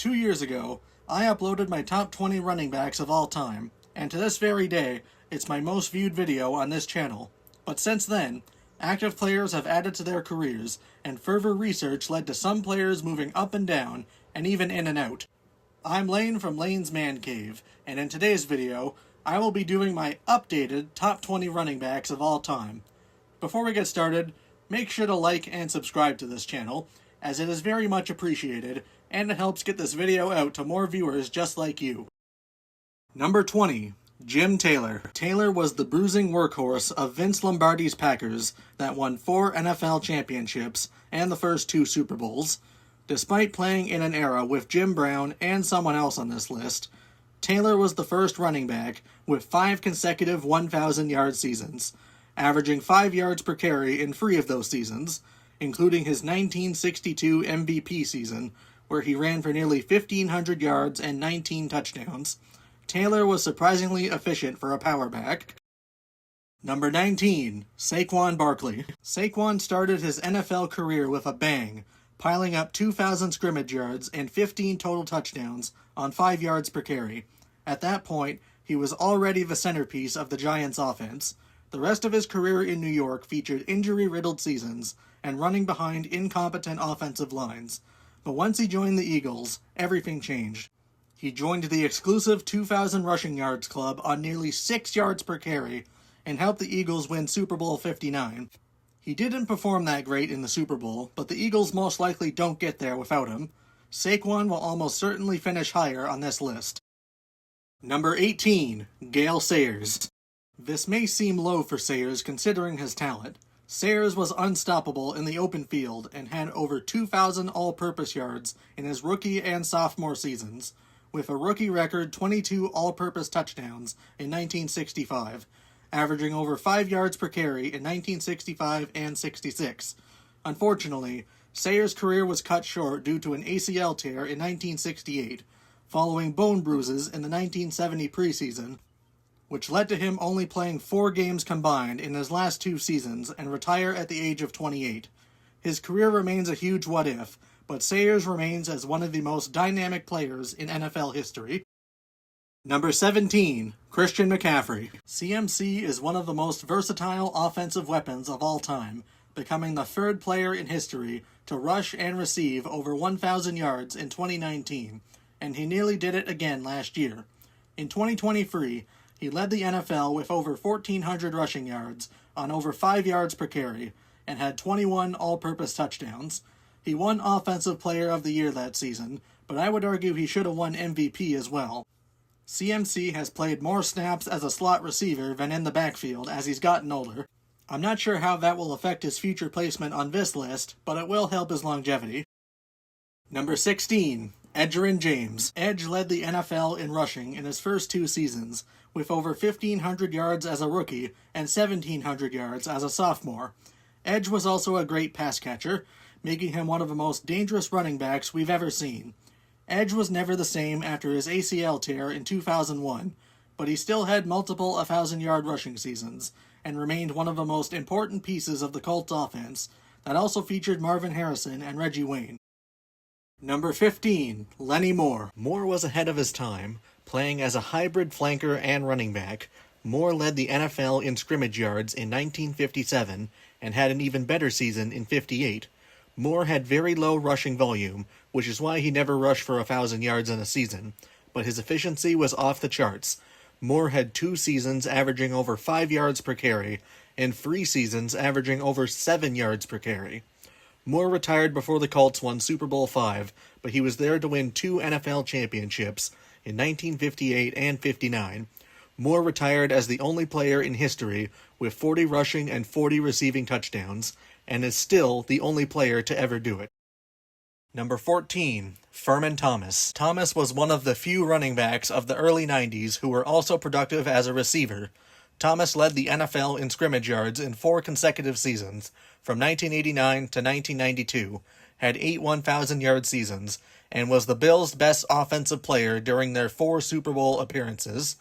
2 years ago, I uploaded my top 20 running backs of all time, and to this very day, it's my most viewed video on this channel. But since then, active players have added to their careers, and further research led to some players moving up and down, and even in and out. I'm Layne from Layne's Man Cave, and in today's video, I will be doing my updated top 20 running backs of all time. Before we get started, make sure to like and subscribe to this channel, as it is very much appreciated, and it helps get this video out to more viewers just like you. Number 20. Jim Taylor. Taylor was the bruising workhorse of Vince Lombardi's Packers that won 4 NFL championships and the first 2 Super Bowls. Despite playing in an era with Jim Brown and someone else on this list, Taylor was the first running back with 5 consecutive 1,000-yard seasons, averaging 5 yards per carry in 3 of those seasons, including his 1962 MVP season, where he ran for nearly 1,500 yards and 19 touchdowns. Taylor was surprisingly efficient for a power back. Number 19. Saquon Barkley. Saquon started his NFL career with a bang, piling up 2,000 scrimmage yards and 15 total touchdowns on 5 yards per carry. At that point, he was already the centerpiece of the Giants' offense. The rest of his career in New York featured injury-riddled seasons and running behind incompetent offensive lines. But once he joined the Eagles, everything changed. He joined the exclusive 2,000 rushing yards club on nearly 6 yards per carry and helped the Eagles win Super Bowl 59. He didn't perform that great in the Super Bowl, but the Eagles most likely don't get there without him. Saquon will almost certainly finish higher on this list. Number 18. Gale Sayers. This may seem low for Sayers considering his talent. Sayers was unstoppable in the open field and had over 2,000 all-purpose yards in his rookie and sophomore seasons, with a rookie record 22 all-purpose touchdowns in 1965, averaging over 5 yards per carry in 1965 and 66. Unfortunately, Sayers' career was cut short due to an ACL tear in 1968, following bone bruises in the 1970 preseason, which led to him only playing 4 games combined in his last 2 seasons and retire at the age of 28. His career remains a huge what-if, but Sayers remains as one of the most dynamic players in NFL history. Number 17. Christian McCaffrey. CMC is one of the most versatile offensive weapons of all time, becoming the 3rd player in history to rush and receive over 1,000 yards in 2019, and he nearly did it again last year. In 2023, he led the NFL with over 1,400 rushing yards on over 5 yards per carry and had 21 all-purpose touchdowns. He won Offensive Player of the Year that season, but I would argue he should have won MVP as well. CMC has played more snaps as a slot receiver than in the backfield as he's gotten older. I'm not sure how that will affect his future placement on this list, but it will help his longevity. Number 16. Edgerrin James. Edge led the NFL in rushing in his first 2 seasons, with over 1,500 yards as a rookie and 1,700 yards as a sophomore. Edge was also a great pass catcher, making him one of the most dangerous running backs we've ever seen. Edge was never the same after his ACL tear in 2001, but he still had multiple 1,000-yard rushing seasons, and remained one of the most important pieces of the Colts offense that also featured Marvin Harrison and Reggie Wayne. Number 15. Lenny Moore. Moore was ahead of his time, playing as a hybrid flanker and running back. Moore led the NFL in scrimmage yards in 1957 and had an even better season in 58. Moore had very low rushing volume, which is why he never rushed for 1,000 yards in a season, but his efficiency was off the charts. Moore had 2 seasons averaging over 5 yards per carry and 3 seasons averaging over 7 yards per carry. Moore retired before the Colts won Super Bowl V, but he was there to win 2 NFL championships in 1958 and 59. Moore retired as the only player in history with 40 rushing and 40 receiving touchdowns, and is still the only player to ever do it. Number 14. Furman Thomas. Thomas was one of the few running backs of the early 90s who were also productive as a receiver. Thomas led the NFL in scrimmage yards in 4 consecutive seasons, from 1989 to 1992, had 8 1,000-yard seasons, and was the Bills' best offensive player during their 4 Super Bowl appearances.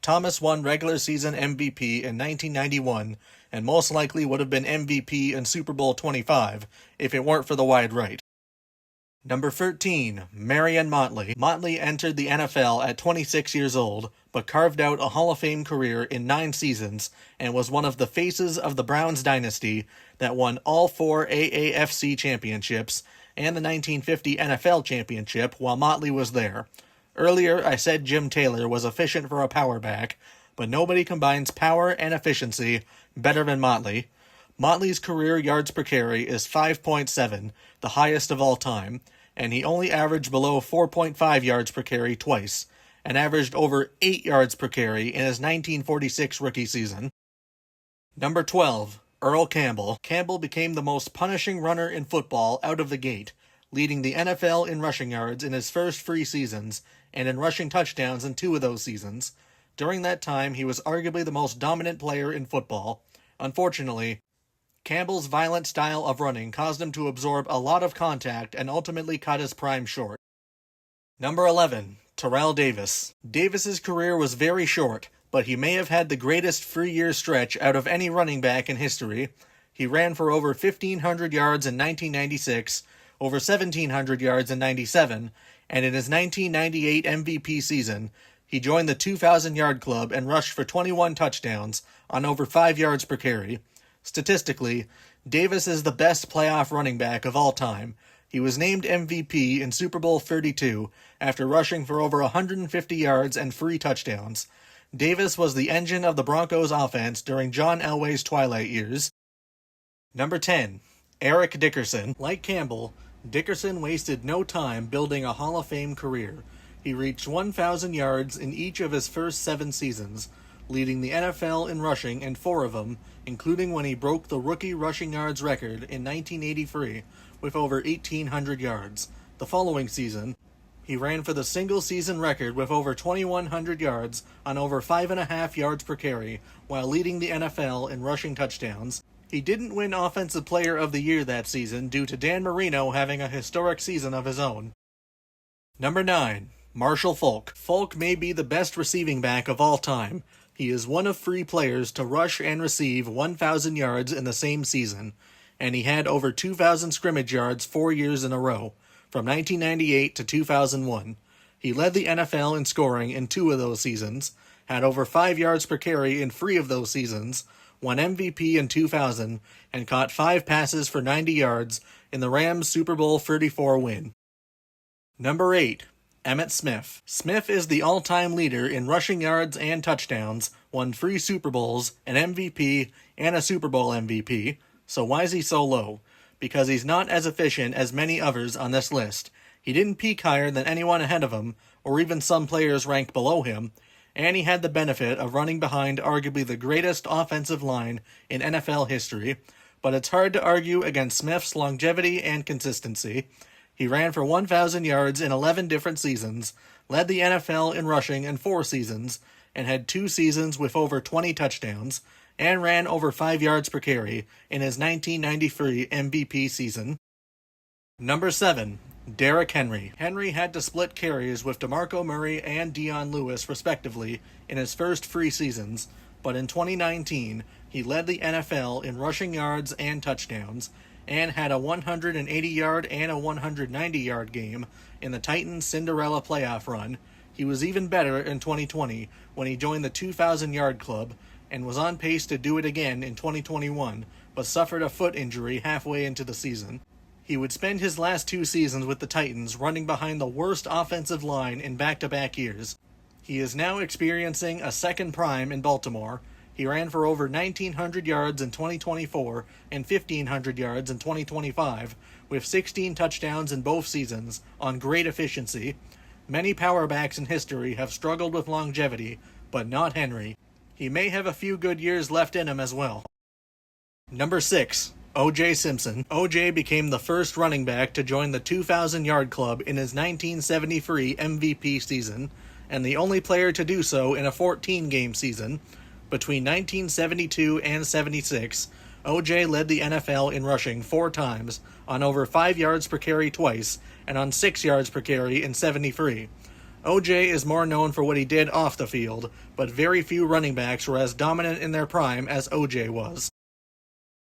Thomas won regular season MVP in 1991, and most likely would have been MVP in Super Bowl 25 if it weren't for the wide right. Number 13, Marion Motley. Motley entered the NFL at 26 years old, but carved out a Hall of Fame career in 9 seasons and was one of the faces of the Browns dynasty that won all 4 AAFC championships and the 1950 NFL championship while Motley was there. Earlier, I said Jim Taylor was efficient for a power back, but nobody combines power and efficiency better than Motley. Motley's career yards per carry is 5.7, the highest of all time, and he only averaged below 4.5 yards per carry twice, and averaged over 8 yards per carry in his 1946 rookie season. Number 12, Earl Campbell. Campbell became the most punishing runner in football out of the gate, leading the NFL in rushing yards in his first 3 seasons, and in rushing touchdowns in 2 of those seasons. During that time, he was arguably the most dominant player in football. Unfortunately, Campbell's violent style of running caused him to absorb a lot of contact and ultimately cut his prime short. Number 11, Terrell Davis. Davis's career was very short, but he may have had the greatest 3-year stretch out of any running back in history. He ran for over 1,500 yards in 1996, over 1,700 yards in 97, and in his 1998 MVP season, he joined the 2,000-yard club and rushed for 21 touchdowns on over 5 yards per carry. Statistically, Davis is the best playoff running back of all time. He was named MVP in Super Bowl 32 after rushing for over 150 yards and 3 touchdowns. Davis was the engine of the Broncos offense during John Elway's twilight years. Number 10, Eric Dickerson. Like Campbell, Dickerson wasted no time building a Hall of Fame career. He reached 1,000 yards in each of his first 7 seasons, leading the NFL in rushing in 4 of them, including when he broke the rookie rushing yards record in 1983 with over 1,800 yards. The following season, he ran for the single-season record with over 2,100 yards on over 5.5 yards per carry, while leading the NFL in rushing touchdowns. He didn't win Offensive Player of the Year that season due to Dan Marino having a historic season of his own. Number 9, Marshall Faulk. Faulk may be the best receiving back of all time. He is one of 3 players to rush and receive 1,000 yards in the same season, and he had over 2,000 scrimmage yards 4 years in a row, from 1998 to 2001. He led the NFL in scoring in 2 of those seasons, had over 5 yards per carry in 3 of those seasons, won MVP in 2000, and caught 5 passes for 90 yards in the Rams' Super Bowl 34 win. Number 8, Emmitt Smith. Smith is the all-time leader in rushing yards and touchdowns, won 3 Super Bowls, an MVP, and a Super Bowl MVP. So why is he so low? Because he's not as efficient as many others on this list. He didn't peak higher than anyone ahead of him, or even some players ranked below him, and he had the benefit of running behind arguably the greatest offensive line in NFL history, but it's hard to argue against Smith's longevity and consistency. He ran for 1,000 yards in 11 different seasons, led the NFL in rushing in 4 seasons, and had 2 seasons with over 20 touchdowns, and ran over 5 yards per carry in his 1993 MVP season. Number 7, Derrick Henry. Henry had to split carries with DeMarco Murray and Dion Lewis, respectively, in his first 3 seasons, but in 2019, he led the NFL in rushing yards and touchdowns, and had a 180-yard and a 190-yard game in the Titans' Cinderella playoff run. He was even better in 2020 when he joined the 2,000-yard club and was on pace to do it again in 2021, but suffered a foot injury halfway into the season. He would spend his last 2 seasons with the Titans running behind the worst offensive line in back-to-back years. He is now experiencing a second prime in Baltimore. He ran for over 1,900 yards in 2024 and 1,500 yards in 2025, with 16 touchdowns in both seasons on great efficiency. Many power backs in history have struggled with longevity, but not Henry. He may have a few good years left in him as well. Number 6, O.J. Simpson. O.J. became the first running back to join the 2,000-yard club in his 1973 MVP season, and the only player to do so in a 14-game season. Between 1972 and 76, O.J. led the NFL in rushing 4 times, on over 5 yards per carry twice, and on 6 yards per carry in 73. O.J. is more known for what he did off the field, but very few running backs were as dominant in their prime as O.J. was.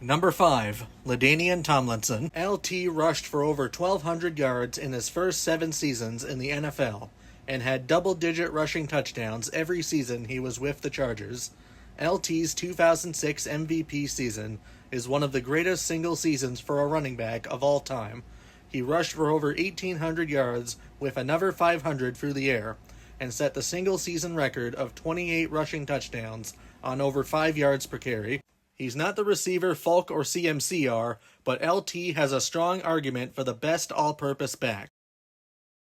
Number 5. LaDainian Tomlinson. LT rushed for over 1,200 yards in his first 7 seasons in the NFL, and had double-digit rushing touchdowns every season he was with the Chargers. LT's 2006 MVP season is one of the greatest single seasons for a running back of all time. He rushed for over 1,800 yards with another 500 through the air, and set the single-season record of 28 rushing touchdowns on over 5 yards per carry. He's not the receiver Falk or CMC are, but LT has a strong argument for the best all-purpose back.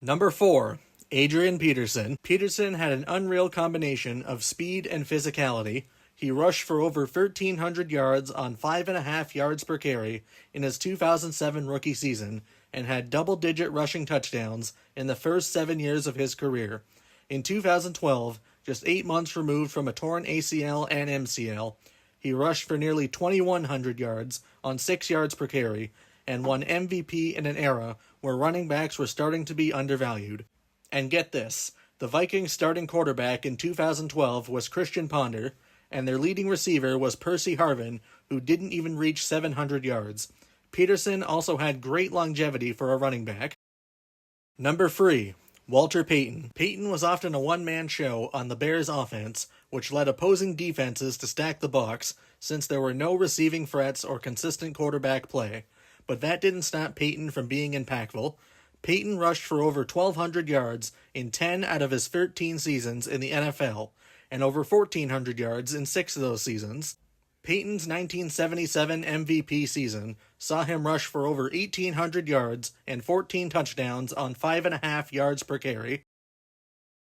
Number 4. Adrian Peterson. Peterson had an unreal combination of speed and physicality. He rushed for over 1,300 yards on 5.5 yards per carry in his 2007 rookie season, and had double-digit rushing touchdowns in the first 7 years of his career. In 2012, just 8 months removed from a torn ACL and MCL, he rushed for nearly 2,100 yards on 6 yards per carry, and won MVP in an era where running backs were starting to be undervalued. And get this, the Vikings' starting quarterback in 2012 was Christian Ponder, and their leading receiver was Percy Harvin, who didn't even reach 700 yards. Peterson also had great longevity for a running back. Number 3. Walter Payton. Payton was often a one-man show on the Bears' offense, which led opposing defenses to stack the box since there were no receiving threats or consistent quarterback play. But that didn't stop Payton from being impactful. Payton rushed for over 1,200 yards in 10 out of his 13 seasons in the NFL, and over 1,400 yards in 6 of those seasons. Payton's 1977 MVP season saw him rush for over 1,800 yards and 14 touchdowns on 5.5 yards per carry.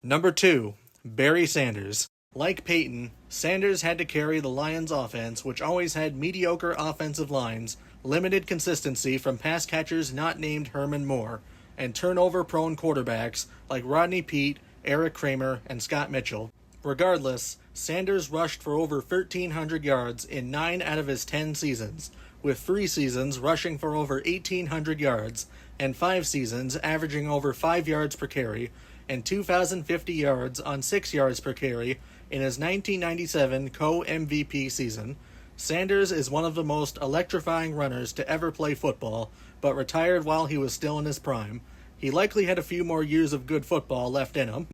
Number 2. Barry Sanders. Like Payton, Sanders had to carry the Lions' offense, which always had mediocre offensive lines, limited consistency from pass catchers not named Herman Moore, and turnover-prone quarterbacks like Rodney Peete, Eric Kramer, and Scott Mitchell. Regardless, Sanders rushed for over 1,300 yards in 9 out of his 10 seasons, with 3 seasons rushing for over 1,800 yards, and 5 seasons averaging over 5 yards per carry, and 2,050 yards on 6 yards per carry in his 1997 co-MVP season. Sanders is one of the most electrifying runners to ever play football, but retired while he was still in his prime. He likely had a few more years of good football left in him.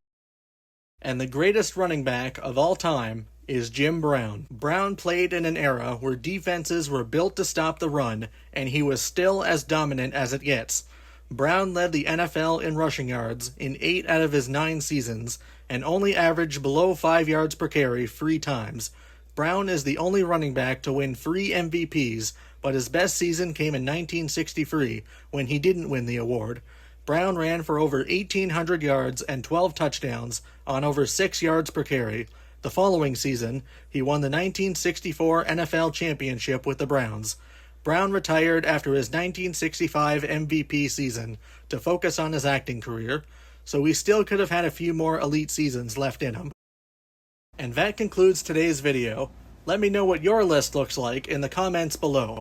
And the greatest running back of all time is Jim Brown. Brown played in an era where defenses were built to stop the run, and he was still as dominant as it gets. Brown led the NFL in rushing yards in 8 out of his 9 seasons, and only averaged below 5 yards per carry 3 times. Brown is the only running back to win 3 MVPs, but his best season came in 1963, when he didn't win the award. Brown ran for over 1,800 yards and 12 touchdowns on over 6 yards per carry. The following season, he won the 1964 NFL championship with the Browns. Brown retired after his 1965 MVP season to focus on his acting career, so he still could have had a few more elite seasons left in him. And that concludes today's video. Let me know what your list looks like in the comments below.